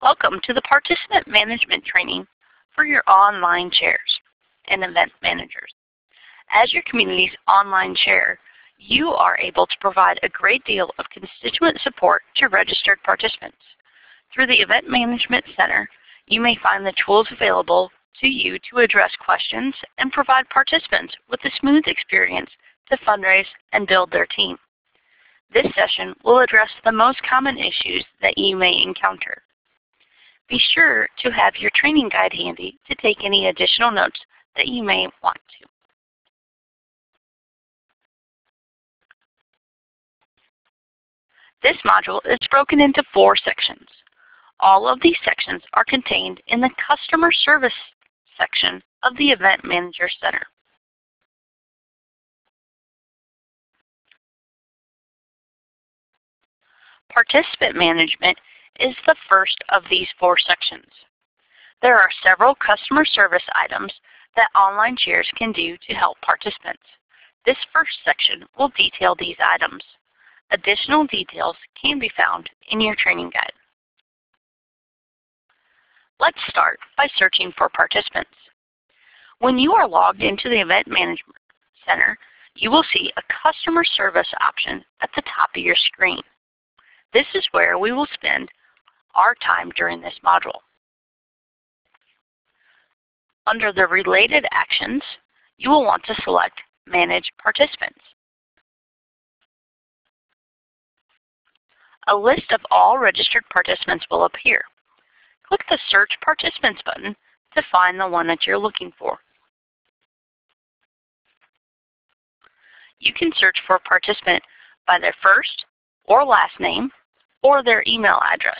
Welcome to the Participant Management Training for your online chairs and event managers. As your community's online chair, you are able to provide a great deal of constituent support to registered participants. Through the Event Management Center, you may find the tools available to you to address questions and provide participants with a smooth experience to fundraise and build their team. This session will address the most common issues that you may encounter. Be sure to have your training guide handy to take any additional notes that you may want to. This module is broken into 4 sections. All of these sections are contained in the Customer Service section of the Event Manager Center. Participant Management is the first of these 4 sections. There are several customer service items that online chairs can do to help participants. This first section will detail these items. Additional details can be found in your training guide. Let's start by searching for participants. When you are logged into the Event Management Center, you will see a Customer Service option at the top of your screen. This is where we will spend our time during this module. Under the related actions, you will want to select Manage Participants. A list of all registered participants will appear. Click the Search Participants button to find the one that you're looking for. You can search for a participant by their first or last name or their email address.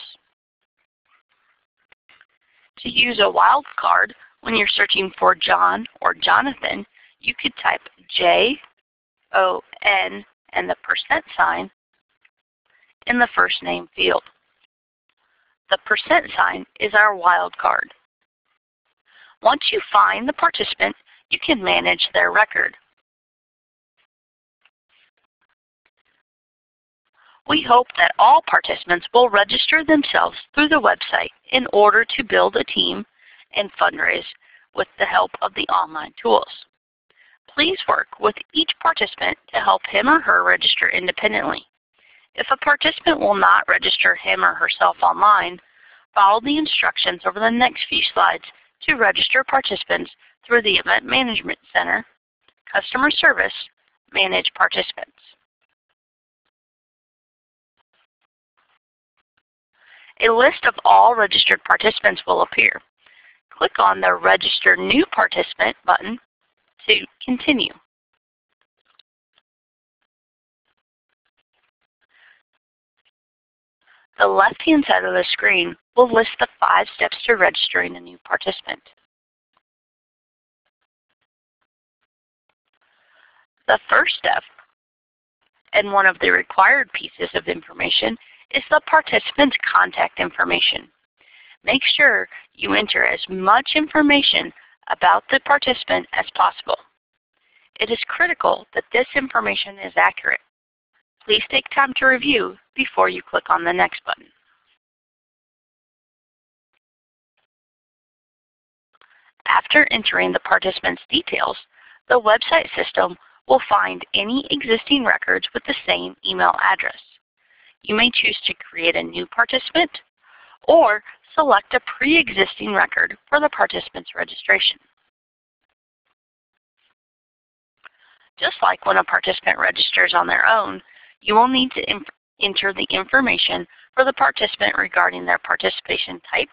To use a wildcard when you're searching for John or Jonathan, you could type J-O-N and the % in the first name field. The % is our wildcard. Once you find the participant, you can manage their record. We hope that all participants will register themselves through the website in order to build a team and fundraise with the help of the online tools. Please work with each participant to help him or her register independently. If a participant will not register him or herself online, follow the instructions over the next few slides to register participants through the Event Management Center, Customer Service, Manage Participants. A list of all registered participants will appear. Click on the Register New Participant button to continue. The left-hand side of the screen will list the 5 steps to registering a new participant. The first step, and one of the required pieces of information, is the participant's contact information. Make sure you enter as much information about the participant as possible. It is critical that this information is accurate. Please take time to review before you click on the next button. After entering the participant's details, the website system will find any existing records with the same email address. You may choose to create a new participant or select a pre-existing record for the participant's registration. Just like when a participant registers on their own, you will need to enter the information for the participant regarding their participation type,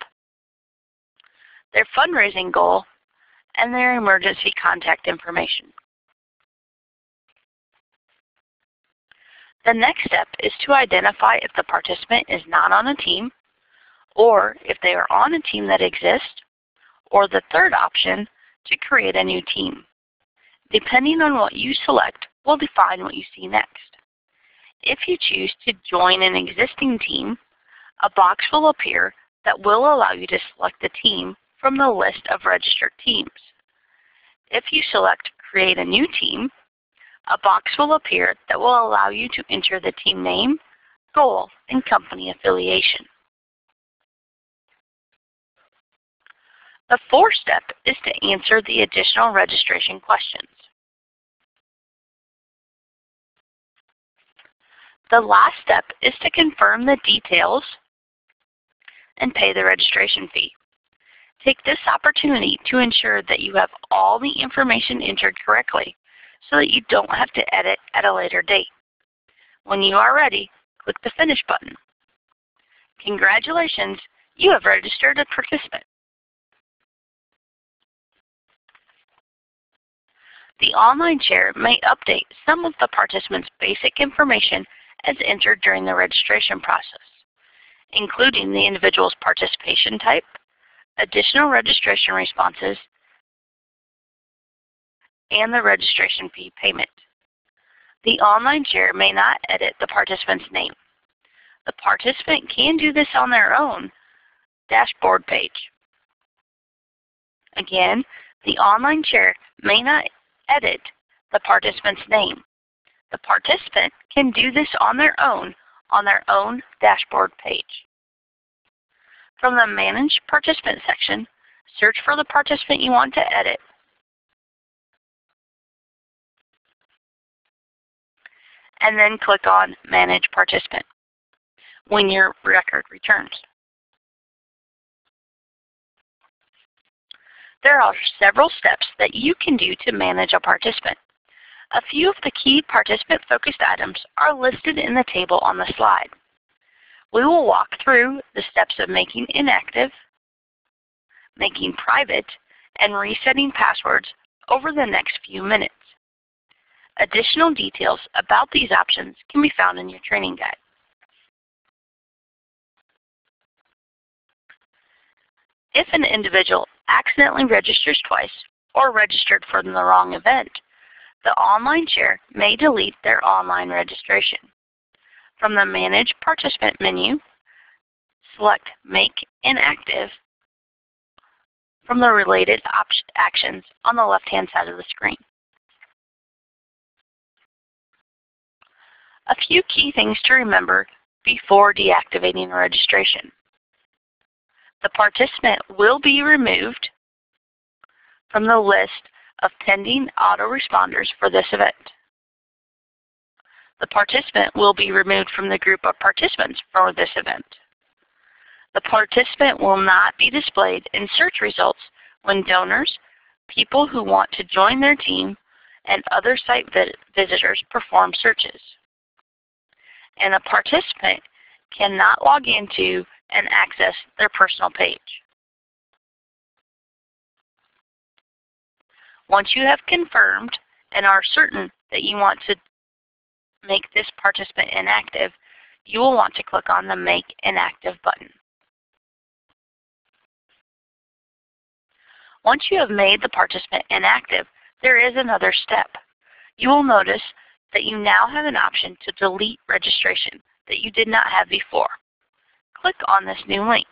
their fundraising goal, and their emergency contact information. The next step is to identify if the participant is not on a team, or if they are on a team that exists, or the third option, to create a new team. Depending on what you select will define what you see next. If you choose to join an existing team, a box will appear that will allow you to select a team from the list of registered teams. If you select Create a New Team, a box will appear that will allow you to enter the team name, goal, and company affiliation. The fourth step is to answer the additional registration questions. The last step is to confirm the details and pay the registration fee. Take this opportunity to ensure that you have all the information entered correctly so that you don't have to edit at a later date. When you are ready, click the Finish button. Congratulations, you have registered a participant. The online chair may update some of the participant's basic information as entered during the registration process, including the individual's participation type, additional registration responses, and the registration fee payment. The online chair may not edit the participant's name. The participant can do this on their own dashboard page. Again, the online chair may not edit the participant's name. The participant can do this on their own dashboard page. From the Manage Participant section, search for the participant you want to edit, and then click on Manage Participant when your record returns. There are several steps that you can do to manage a participant. A few of the key participant-focused items are listed in the table on the slide. We will walk through the steps of making inactive, making private, and resetting passwords over the next few minutes. Additional details about these options can be found in your training guide. If an individual accidentally registers twice or registered for the wrong event, the online chair may delete their online registration. From the Manage Participant menu, select Make Inactive from the related actions on the left-hand side of the screen. A few key things to remember before deactivating a registration. The participant will be removed from the list of pending autoresponders for this event. The participant will be removed from the group of participants for this event. The participant will not be displayed in search results when donors, people who want to join their team, and other site visitors perform searches. And a participant cannot log into and access their personal page. Once you have confirmed and are certain that you want to make this participant inactive, you will want to click on the Make Inactive button. Once you have made the participant inactive, there is another step. You will notice that you now have an option to delete registration that you did not have before. Click on this new link.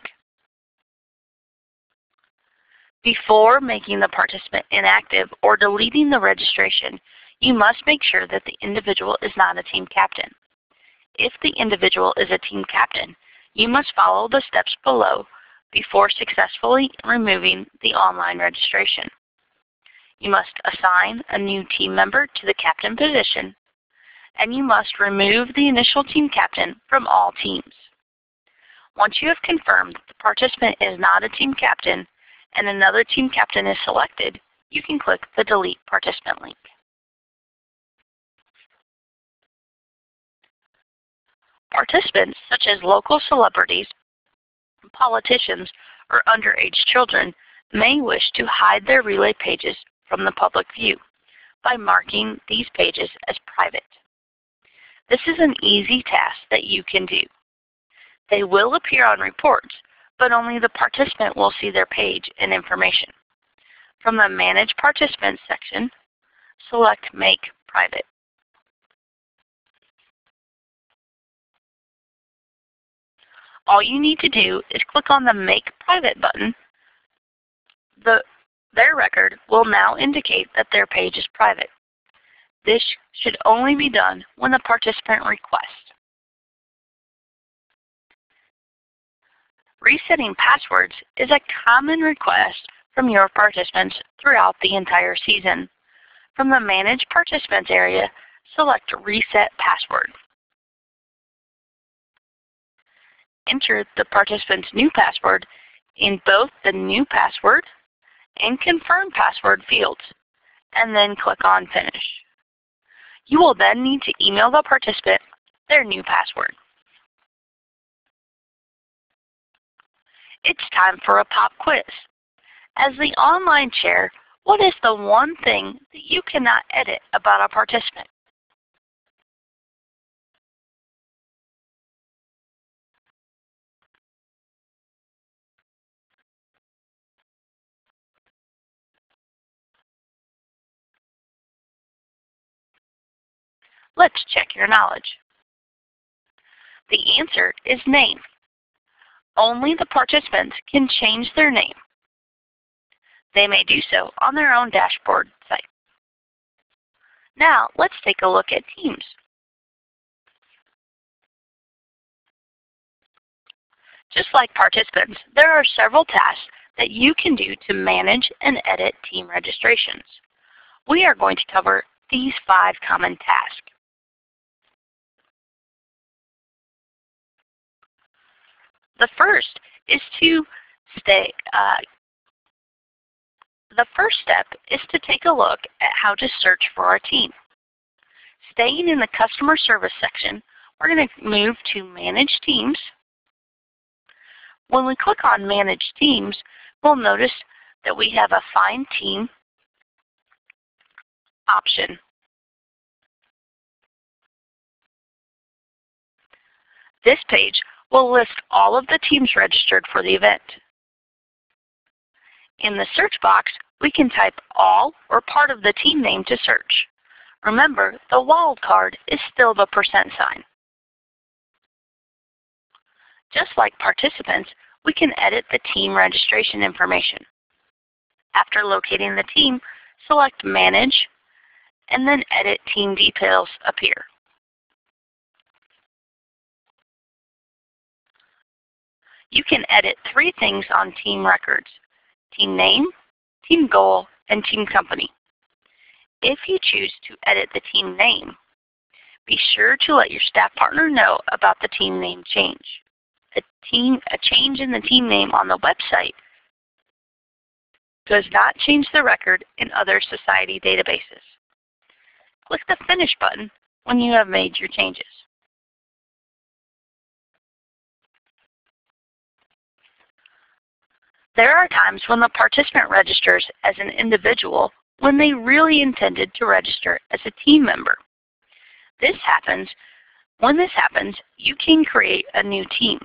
Before making the participant inactive or deleting the registration, you must make sure that the individual is not a team captain. If the individual is a team captain, you must follow the steps below before successfully removing the online registration. You must assign a new team member to the captain position, and you must remove the initial team captain from all teams. Once you have confirmed that the participant is not a team captain and another team captain is selected, you can click the Delete Participant link. Participants such as local celebrities, politicians, or underage children may wish to hide their relay pages from the public view by marking these pages as private. This is an easy task that you can do. They will appear on reports, but only the participant will see their page and information. From the Manage Participants section, select Make Private. All you need to do is click on the Make Private button. Their record will now indicate that their page is private. This should only be done when the participant requests. Resetting passwords is a common request from your participants throughout the entire season. From the Manage Participants area, select Reset Password. Enter the participant's new password in both the New Password and Confirm Password fields, and then click on Finish. You will then need to email the participant their new password. It's time for a pop quiz. As the online chair, what is the one thing that you cannot edit about a participant? Let's check your knowledge. The answer is name. Only the participants can change their name. They may do so on their own dashboard site. Now let's take a look at teams. Just like participants, there are several tasks that you can do to manage and edit team registrations. We are going to cover these 5 common tasks. The first step is to take a look at how to search for our team. Staying in the Customer Service section, we're going to move to Manage Teams. When we click on Manage Teams, we'll notice that we have a Find Team option. This page will list all of the teams registered for the event. In the search box, we can type all or part of the team name to search. Remember, the wildcard is still the %sign. Just like participants, we can edit the team registration information. After locating the team, select Manage, and then Edit Team Details appear. You can edit 3 things on team records: team name, team goal, and team company. If you choose to edit the team name, be sure to let your staff partner know about the team name change. A change in the team name on the website does not change the record in other society databases. Click the Finish button when you have made your changes. There are times when the participant registers as an individual when they really intended to register as a team member. When this happens, you can create a new team.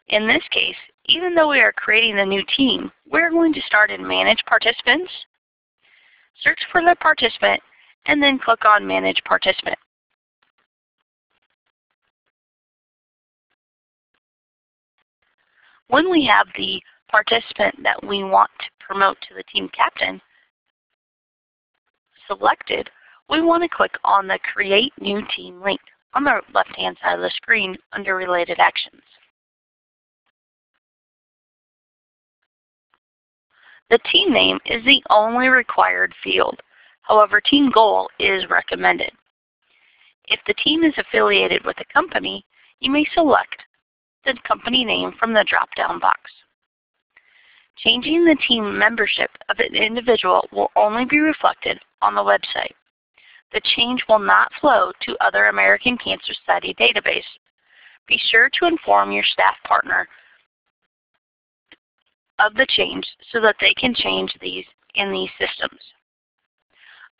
In this case, even though we are creating a new team, we're going to start in Manage Participants, search for the participant, and then click on Manage Participant. When we have the participant that we want to promote to the team captain selected, we want to click on the Create New Team link on the left-hand side of the screen under Related Actions. The team name is the only required field. However, team goal is recommended. If the team is affiliated with a company, you may select the company name from the drop-down box. Changing the team membership of an individual will only be reflected on the website. The change will not flow to other American Cancer Society database. Be sure to inform your staff partner of the change so that they can change these in these systems.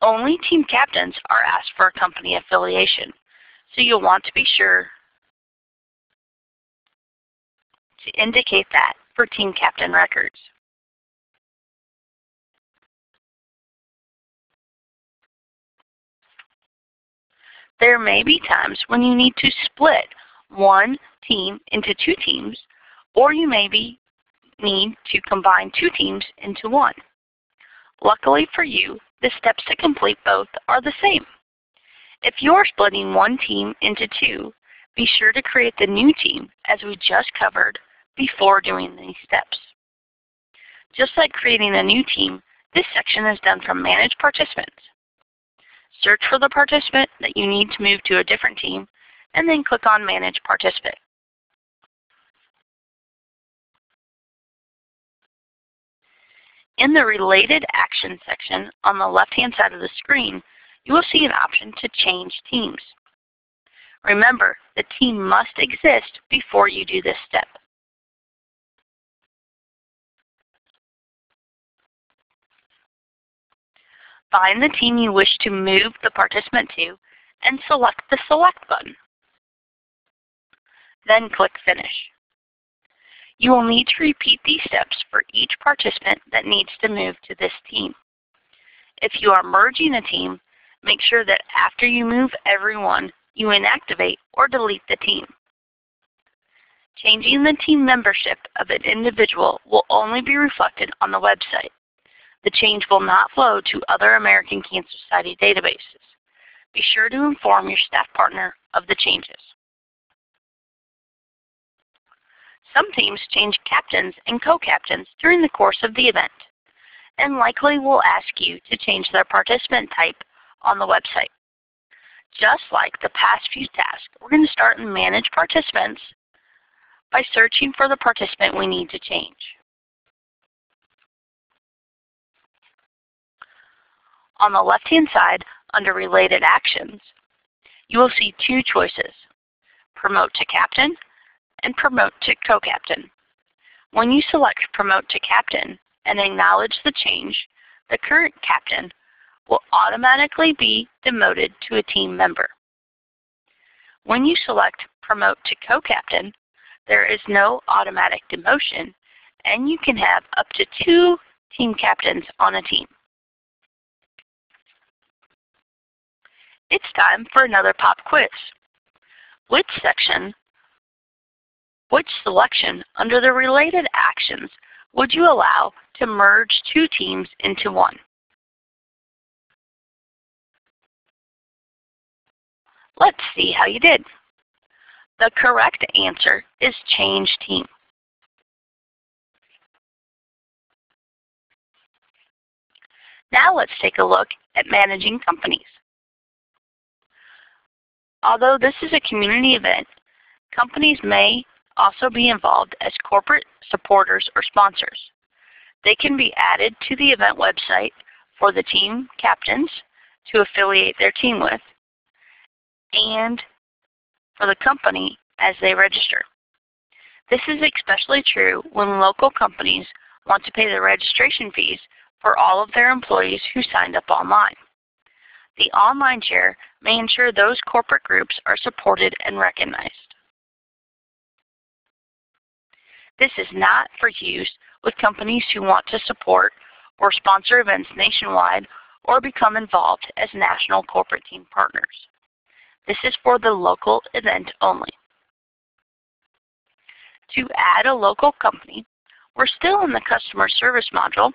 Only team captains are asked for a company affiliation, so you'll want to be sure to indicate that for team captain records. There may be times when you need to split one team into 2 teams, or you may need to combine 2 teams into 1. Luckily for you, the steps to complete both are the same. If you're splitting one team into 2, be sure to create the new team as we just covered before doing these steps. Just like creating a new team, this section is done from Manage Participants. Search for the participant that you need to move to a different team, and then click on Manage Participant. In the Related Actions section on the left-hand side of the screen, you will see an option to change teams. Remember, the team must exist before you do this step. Find the team you wish to move the participant to and select the Select button. Then click Finish. You will need to repeat these steps for each participant that needs to move to this team. If you are merging a team, make sure that after you move everyone, you inactivate or delete the team. Changing the team membership of an individual will only be reflected on the website. The change will not flow to other American Cancer Society databases. Be sure to inform your staff partner of the changes. Some teams change captains and co-captains during the course of the event, and likely will ask you to change their participant type on the website. Just like the past few tasks, we're going to start in Manage Participants by searching for the participant we need to change. On the left-hand side, under Related Actions, you will see two choices, Promote to Captain and Promote to Co-Captain. When you select Promote to Captain and acknowledge the change, the current captain will automatically be demoted to a team member. When you select Promote to Co-Captain, there is no automatic demotion, and you can have up to 2 team captains on a team. It's time for another pop quiz. Which selection under the Related Actions would you allow to merge 2 teams into one? Let's see how you did. The correct answer is Change Team. Now let's take a look at managing companies. Although this is a community event, companies may also be involved as corporate supporters or sponsors. They can be added to the event website for the team captains to affiliate their team with, and for the company as they register. This is especially true when local companies want to pay the registration fees for all of their employees who signed up online. The online chair may ensure those corporate groups are supported and recognized. This is not for use with companies who want to support or sponsor events nationwide or become involved as national corporate team partners. This is for the local event only. To add a local company, we're still in the Customer Service module.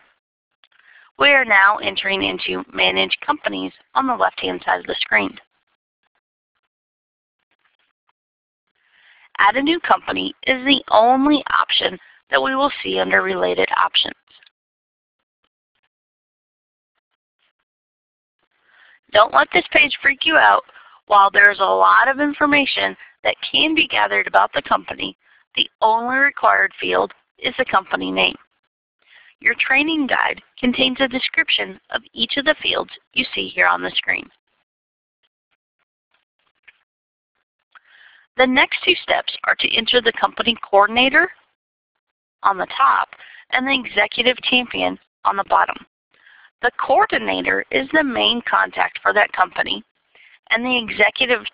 We are now entering into Manage Companies on the left-hand side of the screen. Add a new company is the only option that we will see under Related Options. Don't let this page freak you out. While there's a lot of information that can be gathered about the company, the only required field is the company name. Your training guide contains a description of each of the fields you see here on the screen. The next 2 steps are to enter the company coordinator on the top and the executive champion on the bottom. The coordinator is the main contact for that company, and the executive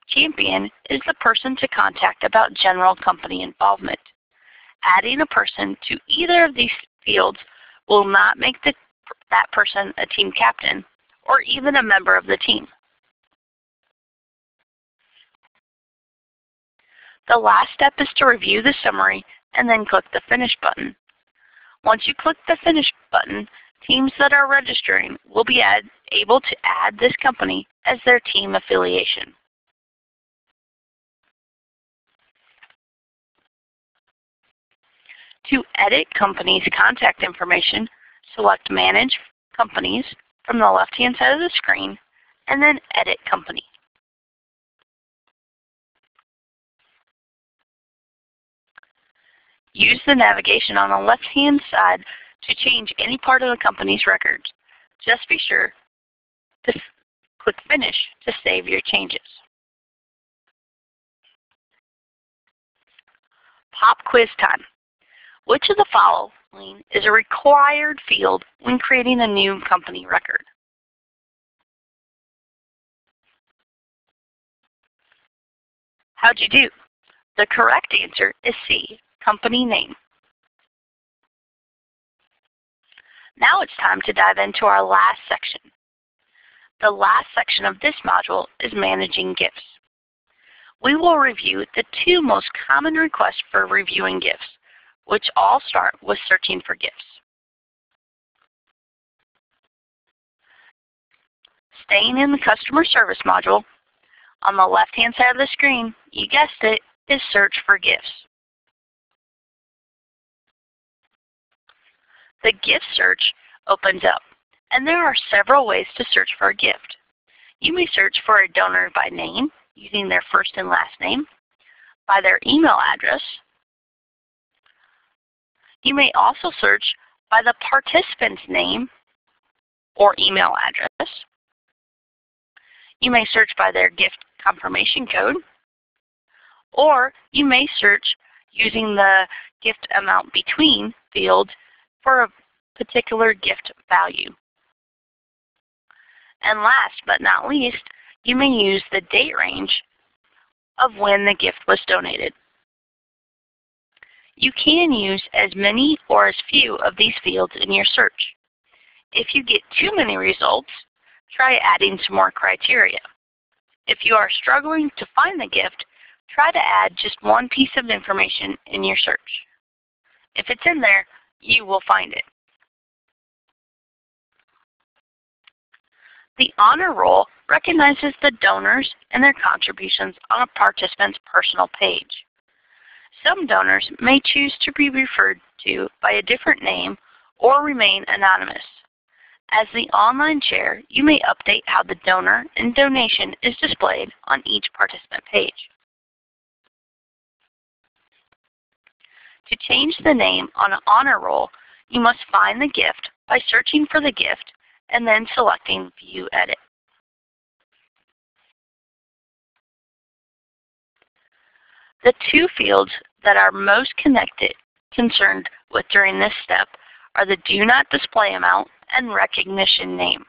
champion is the person to contact about general company involvement. Adding a person to either of these fields will not make that person a team captain or even a member of the team. The last step is to review the summary and then click the Finish button. Once you click the Finish button, teams that are registering will be able to add this company as their team affiliation. To edit companies' contact information, select Manage Companies from the left-hand side of the screen, and then Edit Company. Use the navigation on the left-hand side to change any part of the company's records. Just be sure to click Finish to save your changes. Pop quiz time. Which of the following is a required field when creating a new company record? How'd you do? The correct answer is C, company name. Now it's time to dive into our last section. The last section of this module is managing gifts. We will review the two most common requests for reviewing gifts, which all start with searching for gifts. Staying in the customer service module, on the left-hand side of the screen, you guessed it, is search for gifts. The gift search opens up, and there are several ways to search for a gift. You may search for a donor by name, using their first and last name, by their email address. You may also search by the participant's name or email address. You may search by their gift confirmation code, or you may search using the gift amount between field for a particular gift value. And last but not least, you may use the date range of when the gift was donated. You can use as many or as few of these fields in your search. If you get too many results, try adding some more criteria. If you are struggling to find the gift, try to add just one piece of information in your search. If it's in there, you will find it. The honor roll recognizes the donors and their contributions on a participant's personal page. Some donors may choose to be referred to by a different name or remain anonymous. As the online chair, you may update how the donor and donation is displayed on each participant page. To change the name on an honor roll, you must find the gift by searching for the gift and then selecting View Edit. The two fields that are most concerned with during this step are the Do Not Display Amount and Recognition Name.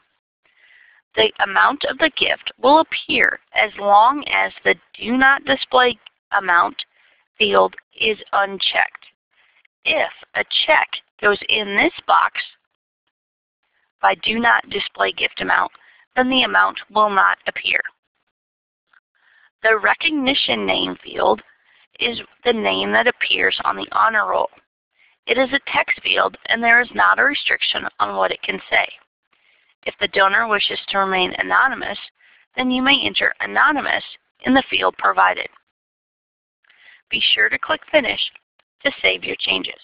The amount of the gift will appear as long as the Do Not Display Amount field is unchecked. If a check goes in this box by Do Not Display Gift Amount, then the amount will not appear. The Recognition Name field is the name that appears on the honor roll. It is a text field, and there is not a restriction on what it can say. If the donor wishes to remain anonymous, then you may enter anonymous in the field provided. Be sure to click Finish to save your changes.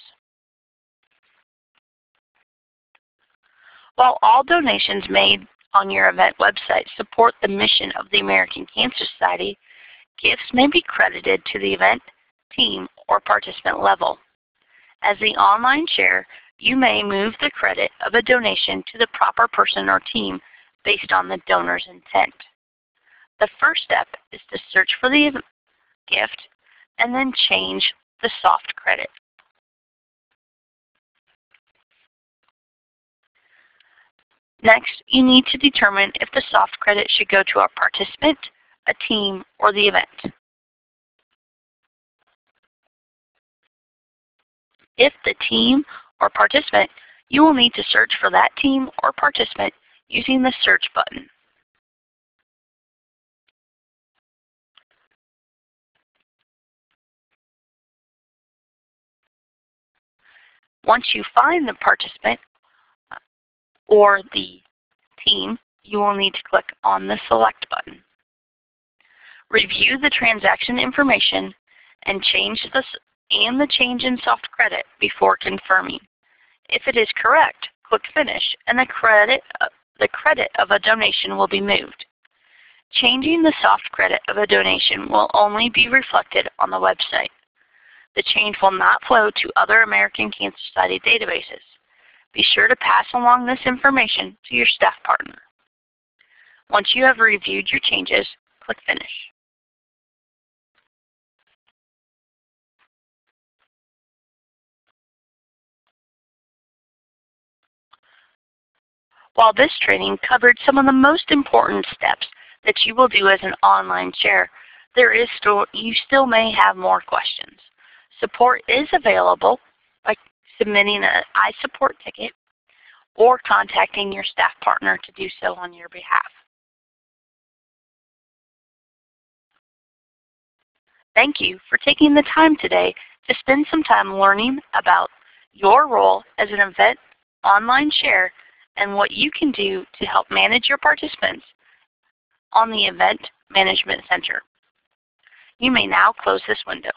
While all donations made on your event website support the mission of the American Cancer Society, gifts may be credited to the event, team, or participant level. As the online chair, you may move the credit of a donation to the proper person or team based on the donor's intent. The first step is to search for the gift and then change the soft credit. Next, you need to determine if the soft credit should go to a participant, a team, or the event. If the team or participant, you will need to search for that team or participant using the search button. Once you find the participant or the team, you will need to click on the Select button. Review the transaction information and change the and the change in soft credit before confirming. If it is correct, click Finish, and the credit of a donation will be moved. Changing the soft credit of a donation will only be reflected on the website. The change will not flow to other American Cancer Society databases. Be sure to pass along this information to your staff partner. Once you have reviewed your changes, click Finish. While this training covered some of the most important steps that you will do as an online chair, you still may have more questions. Support is available by submitting an iSupport ticket or contacting your staff partner to do so on your behalf. Thank you for taking the time today to spend some time learning about your role as an event online chair and what you can do to help manage your participants on the Event Management Center. You may now close this window.